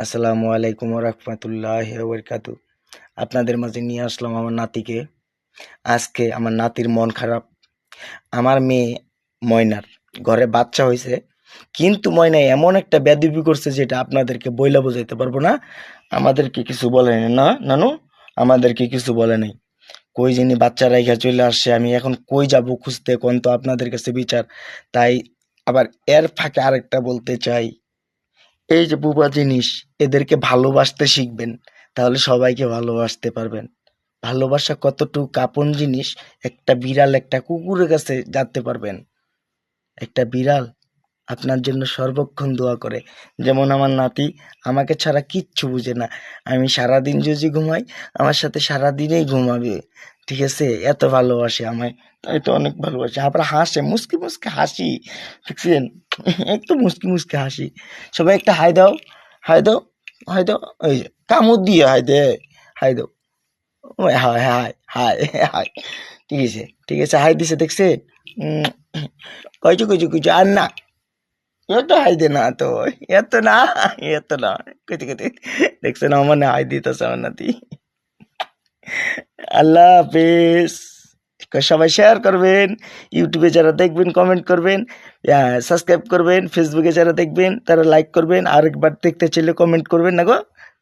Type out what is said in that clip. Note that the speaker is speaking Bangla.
আসসালামু আলাইকুম রহমতুল্লাহ বরকাতু। আপনাদের মাঝে নিয়ে আসলাম আমার নাতিকে। আজকে আমার নাতির মন খারাপ। আমার মেয়ে ময়নার ঘরে বাচ্চা হয়েছে, কিন্তু ময়না এমন একটা বেয়াদবি করছে যেটা আপনাদেরকে বইলা বোঝাইতে পারবো না। আমাদেরকে কিছু বলে নাই না নানু, আমাদেরকে কিছু বলে নাই। কই যিনি বাচ্চা রাইখা চলে আসছে, আমি এখন কই যাব খুঁজতে, কোন তো আপনাদের কাছে বিচার। তাই আবার এর ফাঁকে আরেকটা বলতে চাই, এই যে বুবা জিনিস, এদেরকে ভালোবাসতে শিখবেন, তাহলে সবাইকে ভালোবাসতে পারবেন। ভালোবাসা কতটুকু আপন জিনিস, একটা বিড়াল একটা কুকুরের কাছে জানতে পারবেন। একটা বিড়াল আপনার জন্য সর্বক্ষণ দোয়া করে, যেমন আমার নাতি আমাকে ছাড়া কিচ্ছু বুঝে না। আমি সারাদিন যদি ঘুমাই, আমার সাথে সারাদিনেই ঘুমাবে। ঠিক আছে, এত ভালোবাসে আমায়। তাই তো অনেক ভালোবাসে, আবার হাসে, মুসকি মুসকি হাসি। দেখছেন, একটু মুসকি মুসকি হাসি। সবাই একটা হাই দাও, হাই দাও, হাই দাও। ওই যে কামড় দিয়ে হাই দে, হাই দাও। ওই হাই হাই হাই হাই। ঠিক আছে, ঠিক আছে, হাই দিছে দেখছে। উম, কইছো কইছো কইছো, আর না, এত হাই দে না তো, এত না, এত না, কইতে কইতে দেখছেন আমার না হাই দিতেছে আমার নাতি। আল্লাহ হাফেজ। সবাই শেয়ার করবেন, ইউটিউবে যারা দেখবেন কমেন্ট করবেন, সাবস্ক্রাইব করবেন, ফেসবুকে যারা দেখবেন তারা লাইক করবেন, আরেকবার দেখতে চাইলে কমেন্ট করবেন না গো।